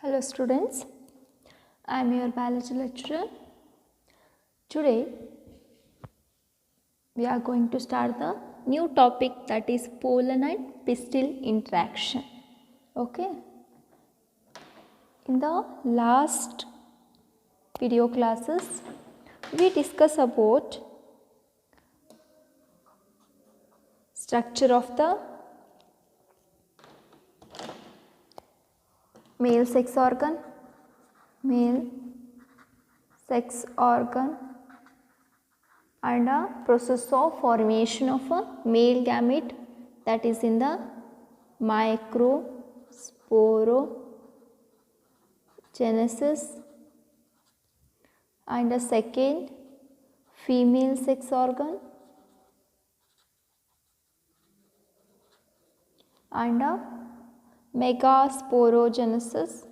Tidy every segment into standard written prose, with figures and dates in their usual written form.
Hello students, I am your biology lecturer. Today we are going to start the new topic, that is pollen and pistil interaction. Okay. In the last video classes we discussed about structure of the male sex organ and a process of formation of a male gamete, that is in the microsporogenesis, and a second female sex organ and a megasporogenesis.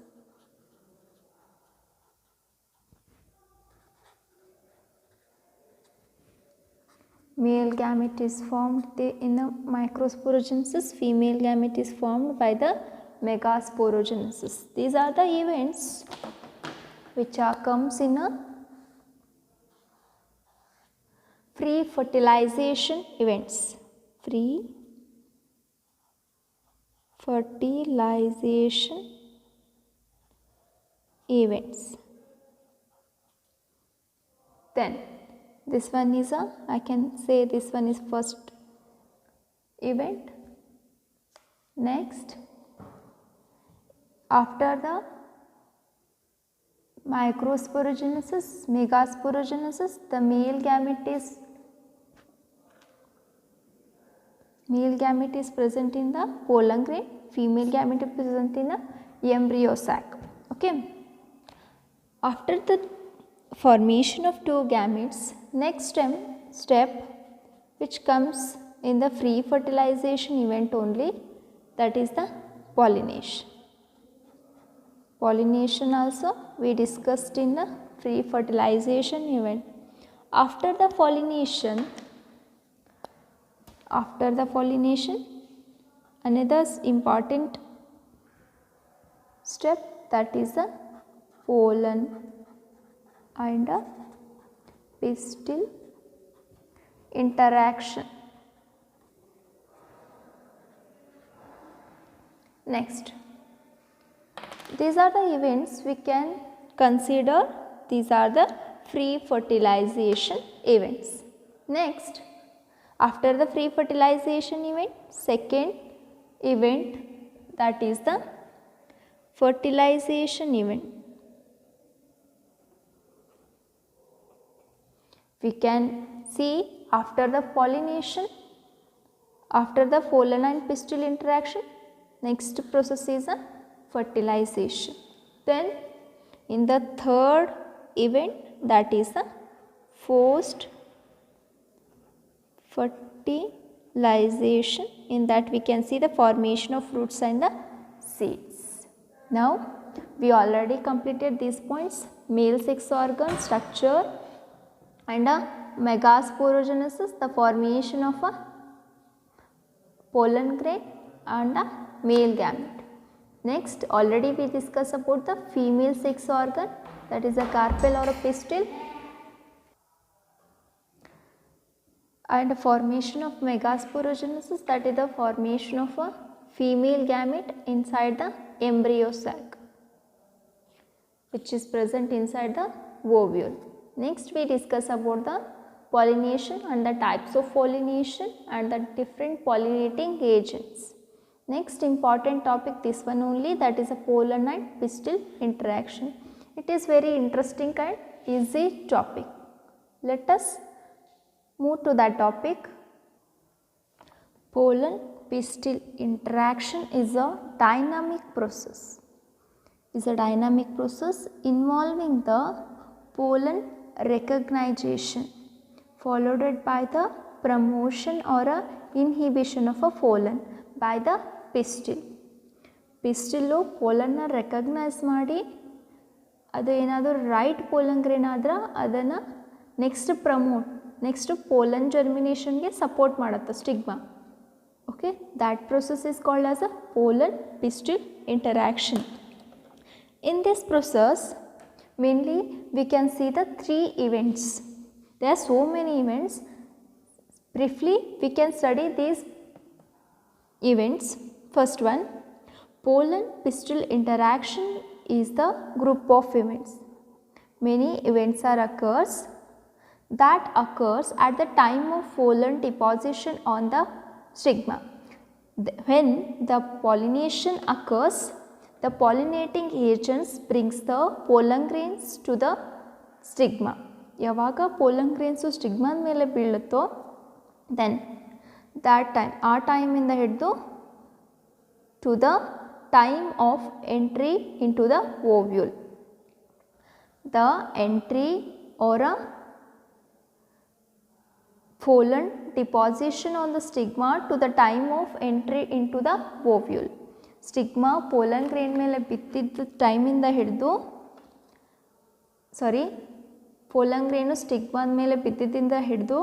Male gamete is formed in the microsporogenesis, female gamete is formed by the megasporogenesis. These are the events which comes in a free fertilization events. Free fertilization events. Then this one is I can say this one is first event. Next, after the microsporogenesis, megasporogenesis, the male gamete is present in the pollen grain, female gamete is present in the embryo sac. Okay. After the formation of two gametes, next step which comes in the free fertilization event only, that is the pollination. Pollination also we discussed in the free fertilization event. After the pollination, another important step, that is the pollen and a pistil interaction. Next, these are the events we can consider. These are the free fertilization events. Next, after the free fertilization event, second event, that is the fertilization event. We can see after the pollination, after the pollen and pistil interaction, next process is a fertilization. Then in the third event, that is the post fertilization, in that we can see the formation of fruits and the seeds. Now we already completed these points: male sex organ, structure, and a megasporogenesis, the formation of a pollen grain and a male gamete. Next, already we discussed about the female sex organ, that is a carpel or a pistil, and formation of megasporogenesis, that is the formation of a female gamete inside the embryo sac, which is present inside the ovule. Next, we discuss about the pollination and the types of pollination and the different pollinating agents. Next important topic, this one only, that is a pollen and pistil interaction. It is very interesting and easy topic. Let us move to that topic. Pollen pistil interaction is a dynamic process. Involving the pollen recognition followed by the promotion or a inhibition of a pollen by the pistil. Pistil pollen recognize ಮಾಡಿ ಅದು ಏನಾದರೂ right pollen grain ಆದ್ರೆ ಅದನ್ನು next promote, next pollen ಜರ್ಮಿನೇಷನ್ಗೆ support ಮಾಡುತ್ತೆ stigma. Okay, that process is called as a pollen pistil interaction. In this process, mainly we can see the three events. There are so many events. Briefly, we can study these events. First one, pollen-pistil interaction is the group of events. Many events occurs at the time of pollen deposition on the stigma. When the pollination occurs, the pollinating agents brings the pollen grains to the stigma. ಯಾವಾಗ pollen grains stigma ಮೇಲೆ ಬೀಳುತ್ತೋ then that time ಆ ಟೈಮಿಂದ ಹಿಡಿದು to the time of entry into the ovule. The entry or a pollen deposition on the stigma to the time of entry into the ovule. Stigma pollen grain ಮೇಲೆ ಬಿತ್ತಿದ್ದ ಟೈಮಿಂದ ಹಿಡಿದು pollen grain stigma ಮೇಲೆ ಬಿದ್ದಿದ್ದರಿಂದ ಹಿಡಿದು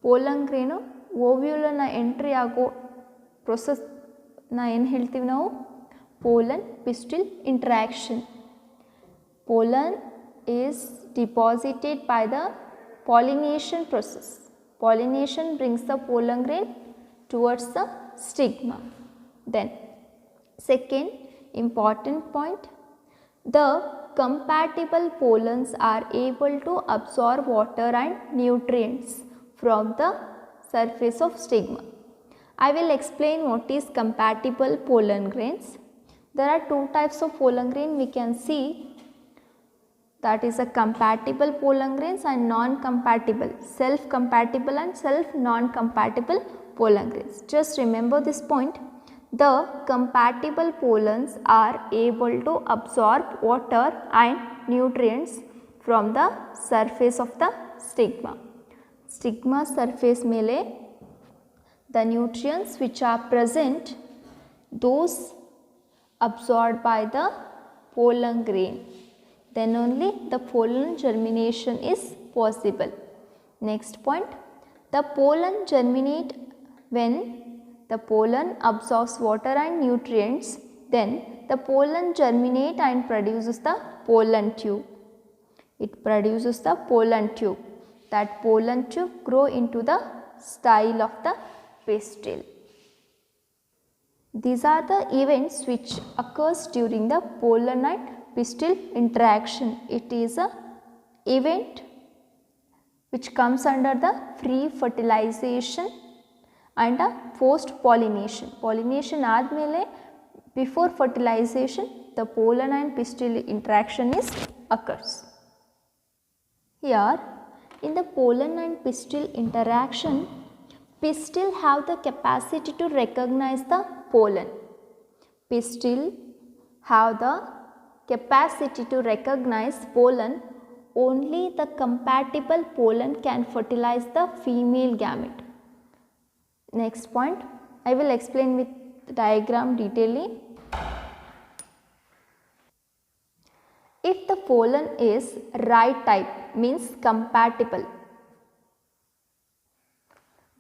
pollen grain ಓವ್ಯೂಲನ entry ಆಗೋ ಪ್ರೊಸೆಸ್ನ ಏನು ಹೇಳ್ತೀವಿ ನಾವು pollen pistil interaction. Pollen is deposited by the pollination process. Pollination brings the pollen grain towards the stigma. Then second important point, the compatible pollens are able to absorb water and nutrients from the surface of stigma. I will explain what is compatible pollen grains. There are two types of pollen grain we can see, that is a compatible pollen grains and non-compatible, self-compatible and self-non-compatible pollen grains. Just remember this point. The compatible pollens are able to absorb water and nutrients from the surface of the stigma. Stigma surface mele the nutrients which are present, those absorbed by the pollen grain. Then only the pollen germination is possible. Next point, the pollen germinate when the pollen absorbs water and nutrients, then the pollen germinate and produces the pollen tube. It produces the pollen tube. That pollen tube grow into the style of the pistil. These are the events which occurs during the pollen and pistil interaction. It is a event which comes under the free fertilization and a post pollination. Pollination ಆದಮೇಲೆ before fertilization the pollen and pistil interaction is occurs. Here in the pollen and pistil interaction, pistil have the capacity to recognize the pollen. Pistil have the capacity to recognize pollen. Only the compatible pollen can fertilize the female gamete. Next point, I will explain with the diagram detailing. If the pollen is right type, means compatible.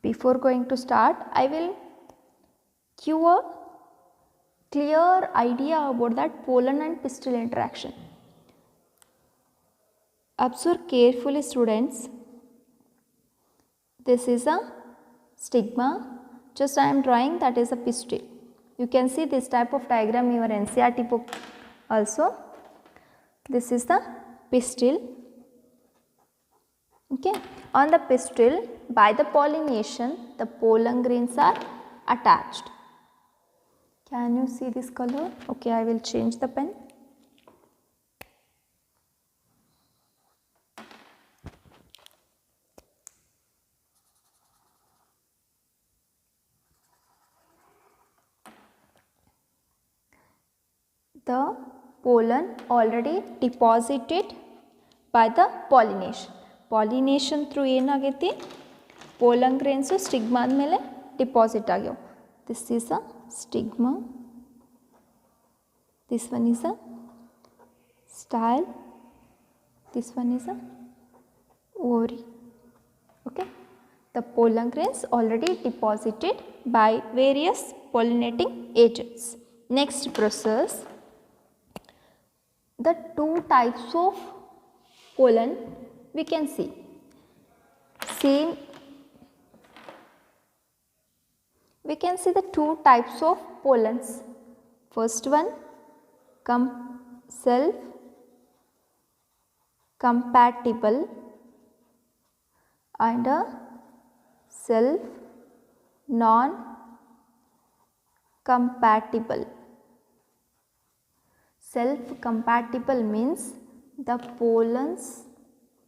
Before going to start, I will give a clear idea about that pollen and pistil interaction. Observe carefully, students. This is a stigma, just I am drawing that is a pistil. You can see this type of diagram in your NCERT book also. This is the pistil. Okay. On the pistil, by the pollination, the pollen grains are attached. Can you see this color? Okay, I will change the pen. The pollen already deposited by the pollination. Pollination through ಏನಾಗೈತಿ pollen grains stigma ಮೇಲೆ deposit ಆಗ್ಯಾವ. This is a stigma. This one is a style. This one is a ovary. Okay. The pollen grains already deposited by various pollinating agents. Next process, the two types of pollen we can see. Same, we can see the two types of pollens. First one, self compatible and a self non compatible. Self compatible means the pollens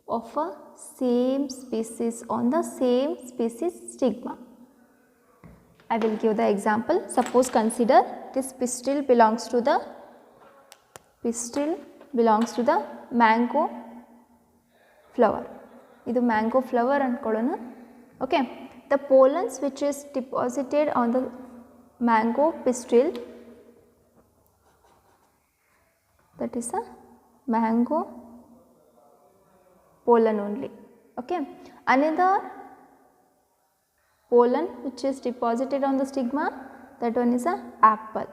of a same species on the same species stigma. I will give the example. Suppose consider this pistil belongs to the mango flower. Idu mango flower ankolona. Okay. The pollens which is deposited on the mango pistil, that is a mango pollen only. Okay. Another pollen which is deposited on the stigma, that one is a apple.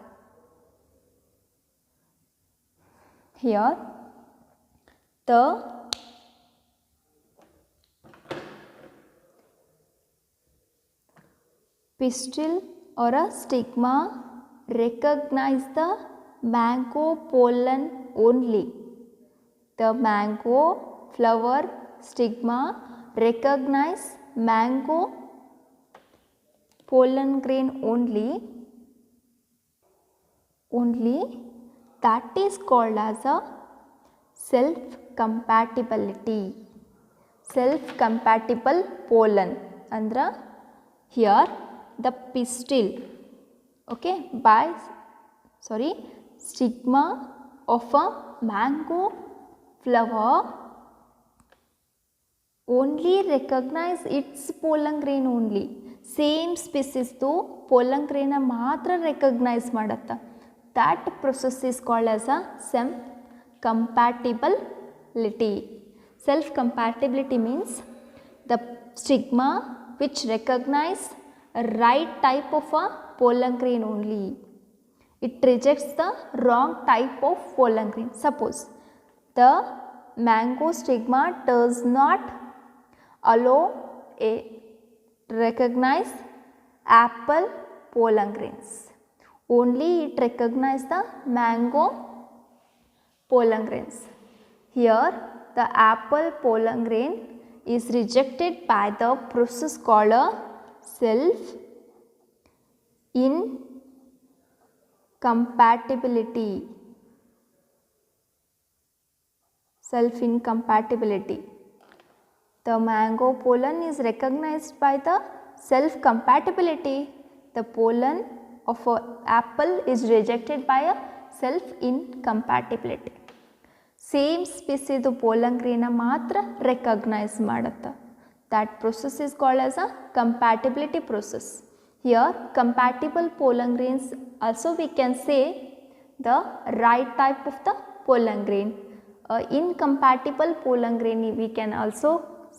Here the pistil or a stigma recognize the mango pollen only. The mango flower stigma recognize mango pollen grain only, that is called as a self compatibility. Self compatible pollen andra here the pistil, okay, stigma of a mango flower only recognize its pollen grain only. Same species to pollen grain matra recognize ಮಾಡುತ್ತಾ. That process is called as a self compatibility. Self compatibility means the stigma which recognize a right type of a pollen grain only. It rejects the wrong type of pollen grain. Suppose the mango stigma does not allow a recognize apple pollen grains. Only it recognize the mango pollen grains. Here the apple pollen grain is rejected by the process called a self incompatibility. Self incompatibility. The mango pollen is recognized by the self compatibility. The pollen of an apple is rejected by a self incompatibility. Same species the pollen grain matra recognize ಮಾಡುತ್ತಾ. That process is called as a compatibility process. Here compatible pollen grains also we can say the right type of the pollen grain. Incompatible pollen grain we can also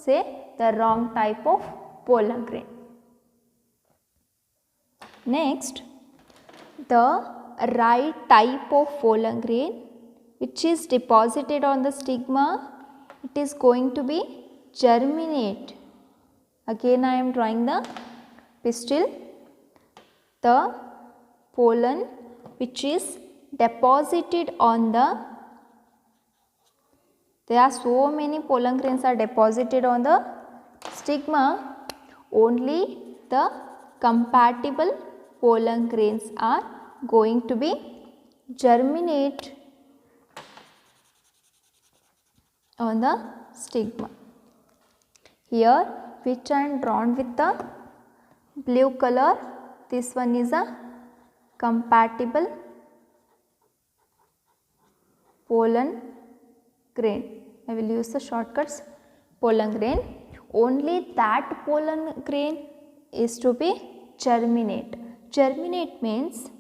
say the wrong type of pollen grain. Next, the right type of pollen grain which is deposited on the stigma, it is going to be germinate. Again I am drawing the pistil. The pollen which is deposited on the, there are so many pollen grains are deposited on the stigma, only the compatible pollen grains are going to be germinate on the stigma. Here which I am drawn with the blue color, this one is a compatible pollen grain. I will use the shortcuts. Pollen grain, only that pollen grain is to be germinate. Germinate means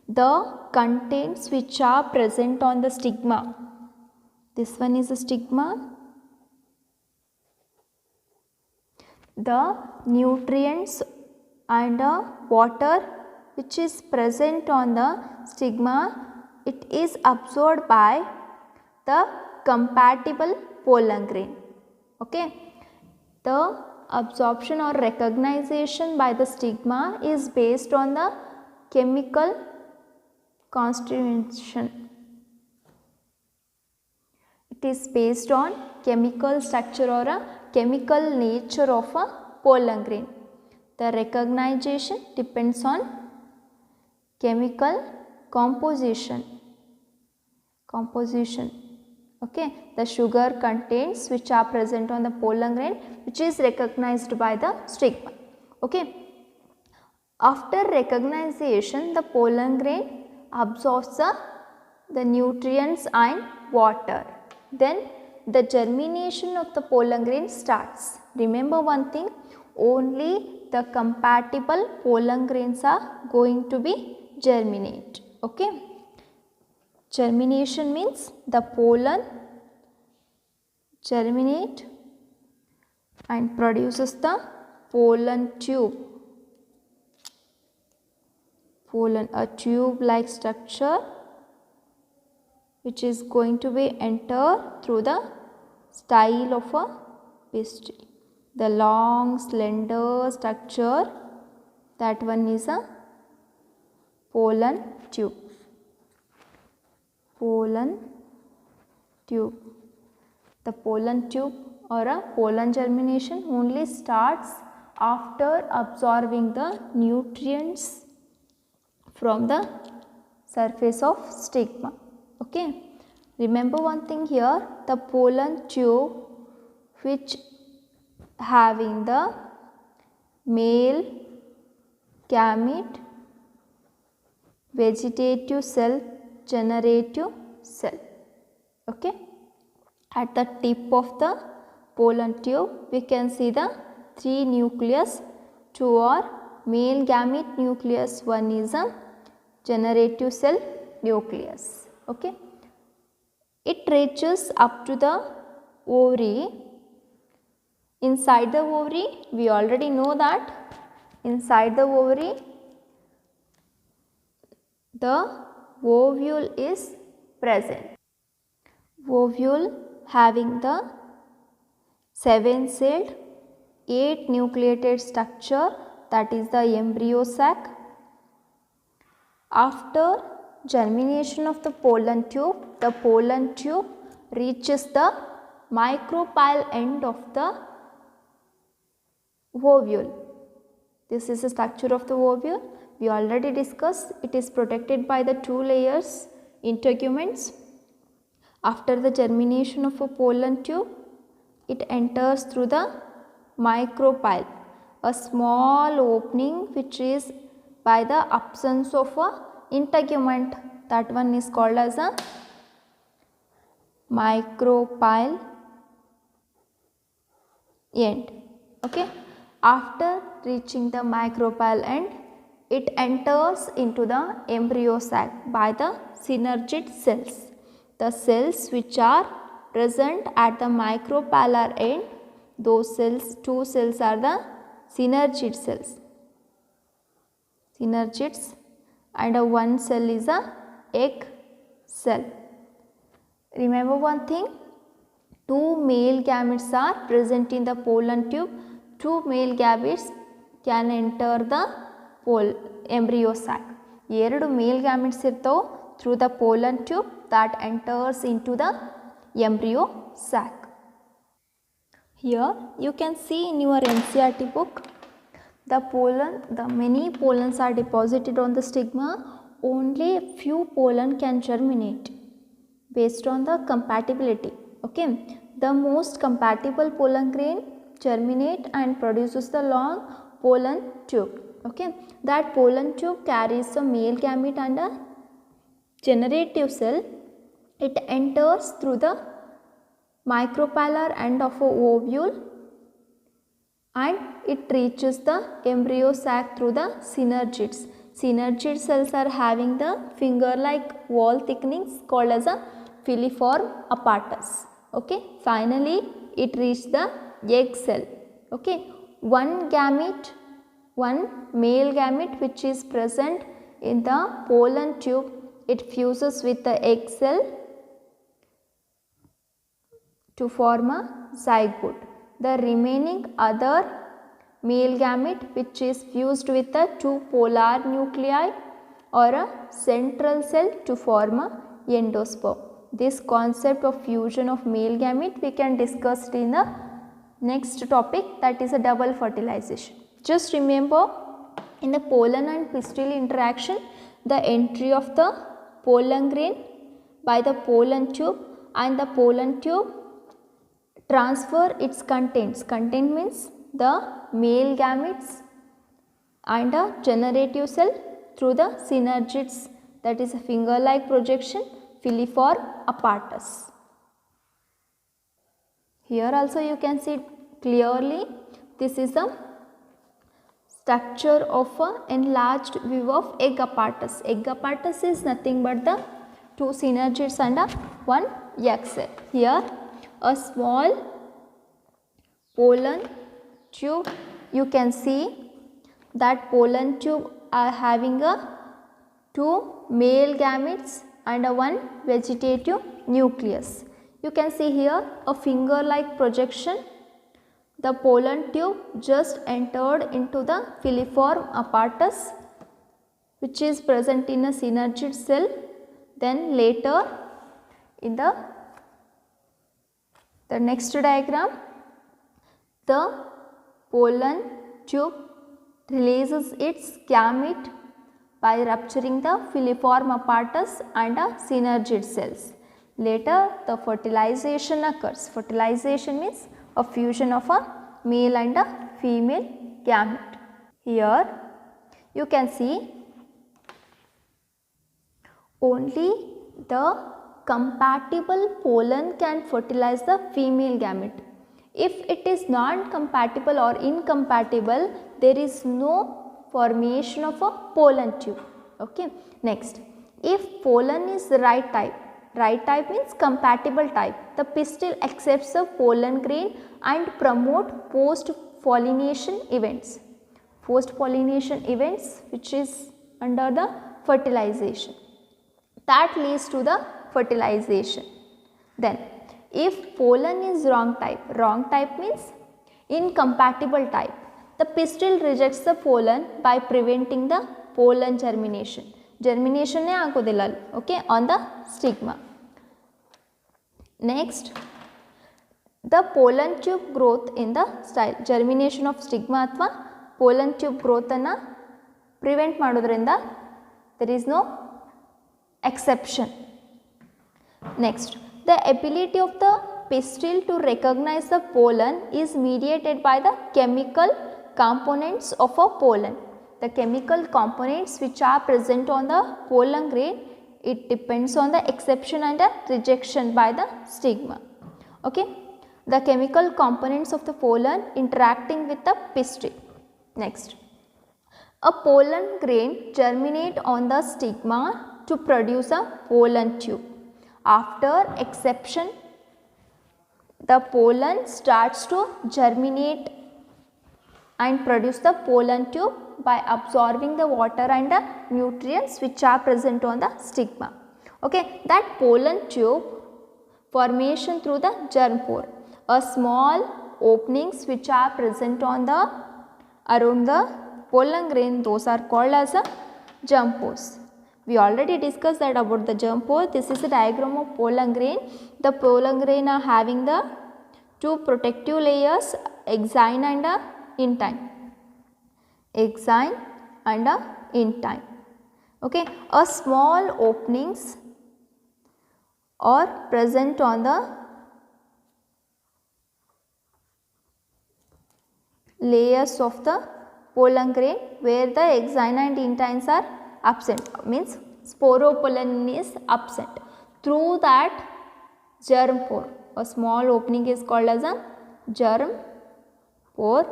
the contents which are present on the stigma. This one is a stigma. The nutrients and water which is present on the stigma, it is absorbed by the compatible pollen grain. Okay, the absorption or recognition by the stigma is based on the chemical constitution. It is based on chemical structure or a chemical nature of a pollen grain. The recognition depends on chemical composition. Okay, the sugar contents which are present on the pollen grain, which is recognized by the stigma. Okay, after recognition, the pollen grain absorbs the nutrients and water. Then the germination of the pollen grain starts. Remember one thing, only the compatible pollen grains are going to be germinate. Okay, germination means the pollen germinate and produces the pollen tube. Pollen, a tube like structure which is going to be enter through the style of a pistil. The long slender structure, that one is a pollen tube. Pollen tube. The pollen tube or a pollen germination only starts after absorbing the nutrients from the surface of stigma. Okay, remember one thing here, the pollen tube which having the male gamete, vegetative cell, generative cell. Okay, at the tip of the pollen tube we can see the 3 nucleus, 2 are male gamete nucleus, one is a generative cell nucleus. Okay, it reaches up to the ovary. Inside the ovary, we already know that inside the ovary the ovule is present. Ovule having the 7-celled 8 nucleated structure, that is the embryo sac. After germination of the pollen tube reaches the micropyle end of the ovule. This is the structure of the ovule. We already discussed, it is protected by the 2 layers, integuments. After the germination of a pollen tube, it enters through the micropyle, a small opening which is by the absence of a integument, that one is called as a micropyle end. Okay, after reaching the micropyle end, it enters into the embryo sac by the synergid cells. The cells which are present at the micropylar end, those cells, 2 cells are the synergid cells. Synergids, and one cell is a egg cell. Remember one thing, 2 male gametes are present in the pollen tube. 2 male gametes can enter the embryo sac. 2 male gametes irtavo through the pollen tube that enters into the embryo sac. Here you can see in your NCERT book, the many pollens are deposited on the stigma, only a few pollen can germinate based on the compatibility. Okay, the most compatible pollen grain germinate and produces the long pollen tube. Okay, that pollen tube carries a male gamete and a generative cell. It enters through the micropylar end of a ovule and it reaches the embryo sac through the synergids. Synergid cells are having the finger-like wall thickenings called as a filiform apparatus. Okay, finally it reaches the egg cell. Okay, one male gamete which is present in the pollen tube, it fuses with the egg cell to form a zygote. The remaining other male gamete which is fused with the two polar nuclei or a central cell to form a endosperm. This concept of fusion of male gamete we can discuss in the next topic, that is a double fertilization. Just remember, in the pollen and pistil interaction, the entry of the pollen grain by the pollen tube and the pollen tube transfer its contents. Content means the male gametes and a generative cell through the synergids, that is a finger like projection, filiform apparatus. Here also you can see clearly, this is a structure of an enlarged view of egg apparatus. Egg apparatus is nothing but the two synergids and one egg cell. Here a small pollen tube, you can see that pollen tube are having a two male gametes and a one vegetative nucleus. You can see here a finger like projection. The pollen tube just entered into the filiform apparatus which is present in a synergid cell. Then later in the next diagram, the pollen tube releases its gamete by rupturing the filiform apparatus and a synergid cells. Later the fertilization occurs. Fertilization means a fusion of a male and a female gamete. Here you can see only the compatible pollen can fertilize the female gamete. If it is non-compatible or incompatible, there is no formation of a pollen tube. Okay. Next, if pollen is right type means compatible type, the pistil accepts the pollen grain and promote post-pollination events. Post-pollination events which is under the fertilization. That leads to the fertilization. Then if pollen is wrong type means incompatible type, the pistil rejects the pollen by preventing the pollen germination. Germination okay, on the stigma. Next, the pollen tube growth in the style. Germination of stigma athwa pollen tube growth anna prevent madodrinda there is no exception. Next, the ability of the pistil to recognize the pollen is mediated by the chemical components of a pollen. The chemical components which are present on the pollen grain, it depends on the exception and the rejection by the stigma. Okay. The chemical components of the pollen interacting with the pistil. Next, a pollen grain germinate on the stigma to produce a pollen tube. After exception, the pollen starts to germinate and produce the pollen tube by absorbing the water and the nutrients which are present on the stigma. Okay, that pollen tube formation through the germ pore, a small openings which are present on the around the pollen grain, those are called as a germ pores. We already discussed that about the germ pore. This is a diagram of pollen grain. The pollen grain are having the two protective layers, exine and intine. Exine and intine. Okay, a small openings are present on the layers of the pollen grain where the exine and intines are absent, means sporopollen is absent. Through that germ pore, a small opening is called as a germ pore.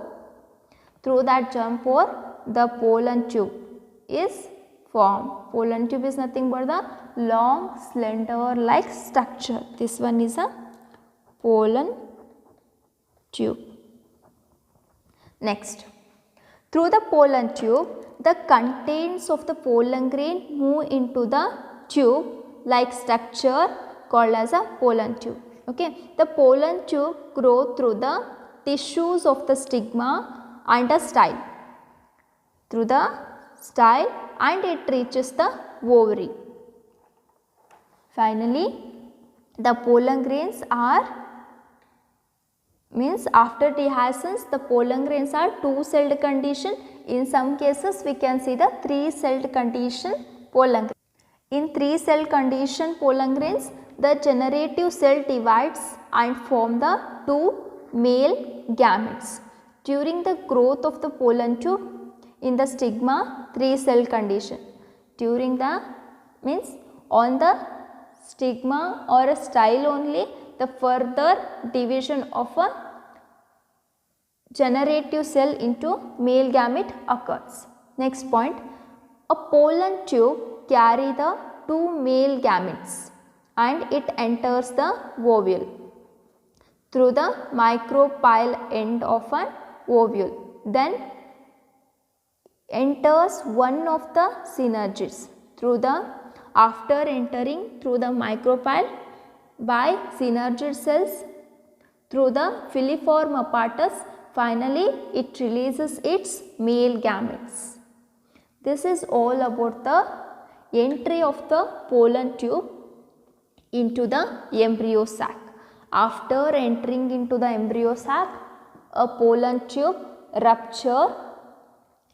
Through that germ pore, the pollen tube is formed. Pollen tube is nothing but the long slender like structure. This one is a pollen tube. Next, through the pollen tube, the contents of the pollen grain move into the tube like structure called as a pollen tube. Okay, the pollen tube grow through the tissues of the stigma and a style, through the style, and it reaches the ovary. Finally, the pollen grains are, means after dehiscence the pollen grains are two-celled condition. In some cases we can see the three-celled condition pollen grains. In three-cell condition pollen grains, the generative cell divides and form the two male gametes. During the growth of the pollen tube in the stigma, three-cell condition. During the, means on the stigma or a style only, the further division of a generative cell into male gamete occurs. Next point, a pollen tube carry the two male gametes and it enters the ovule through the micropyle end of an ovule. Then enters one of the synergids through the, after entering through the micropyle by synergid cells through the filiform apparatus, finally it releases its male gametes. This is all about the entry of the pollen tube into the embryo sac. After entering into the embryo sac, a pollen tube rupture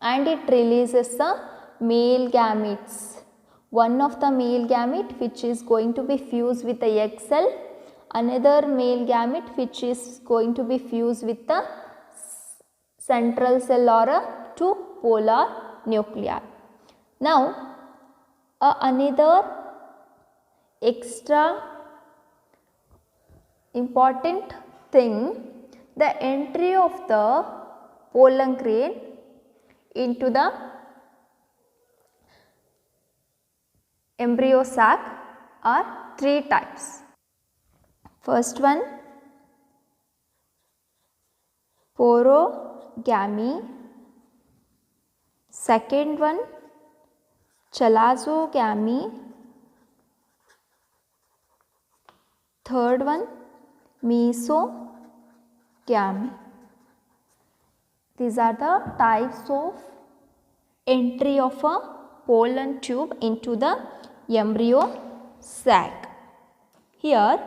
and it releases the male gametes. One of the male gamete which is going to be fused with the egg cell, another male gamete which is going to be fused with the central cell or a two polar nuclei. Now, another extra important thing, the entry of the pollen grain into the embryo sac are three types. First one, porogamy. Second one, chalazogamy. Third one, mesogamy. These are the types of entry of a pollen tube into the embryo sac. Here,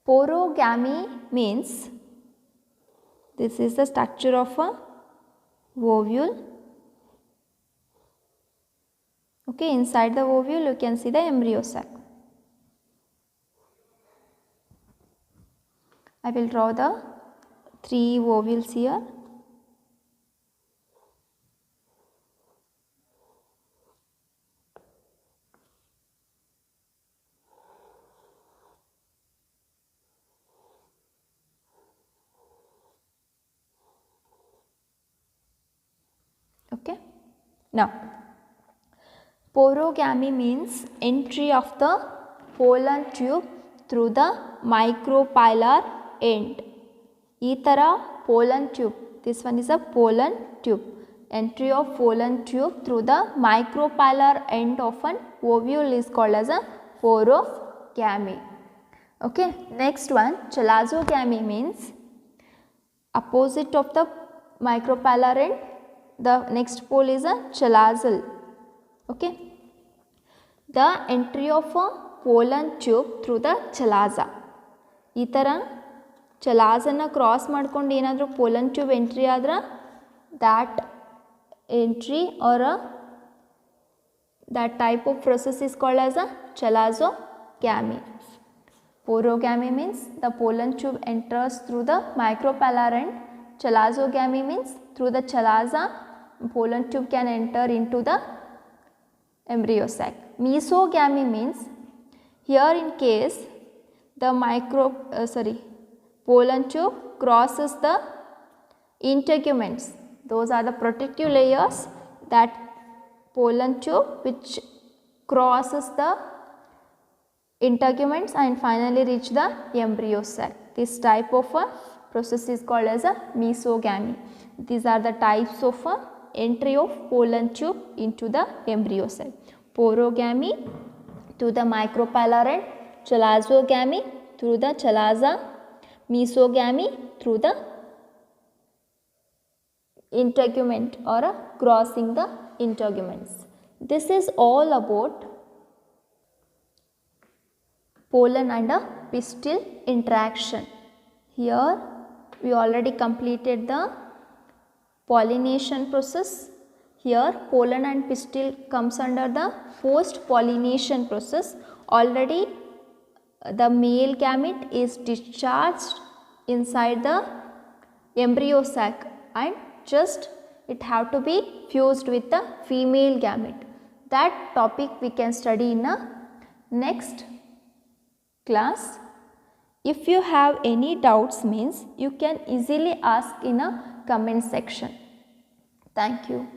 porogamy means this is the structure of a ovule. Okay, inside the ovule you can see the embryo sac. I will draw the three ovules here. Okay. Now, porogamy means entry of the pollen tube through the micropylar end. Ee tara pollen tube, this one is a pollen tube. Entry of pollen tube through the micropylar end of an ovule is called as a porogamy. Okay. Next one, chalazogamy means opposite of the micropylar end, the next pole is a chalazal. Okay. The entry of a pollen tube through the chalaza. ಈ ಥರ ಚಲಾಸನ್ನು cross ಮಾಡ್ಕೊಂಡು ಏನಾದರೂ pollen tube entry ಆದ್ರೆ that entry or that type of process is called as a chalazogamy. Porogamy means the pollen tube enters through the micropylar end. Chalazogamy means through the chalaza pollen tube can enter into the embryo sac. Mesogamy means here in case the pollen tube crosses the integuments. Those are the protective layers that pollen tube which crosses the integuments and finally reach the embryo sac. This type of a process is called as a mesogamy. These are the types of entry of pollen tube into the embryo sac. Porogamy to the micropylar end, chalazogamy through the chalaza, mesogamy through the integument or crossing the integuments. This is all about pollen and pistil interaction. Here we already completed the pollination process. Here pollen and pistil comes under the post pollination process. Already the male gamete is discharged inside the embryo sac and just it have to be fused with the female gamete. That topic we can study in a next class. If you have any doubts means you can easily ask in a comment section. Thank you.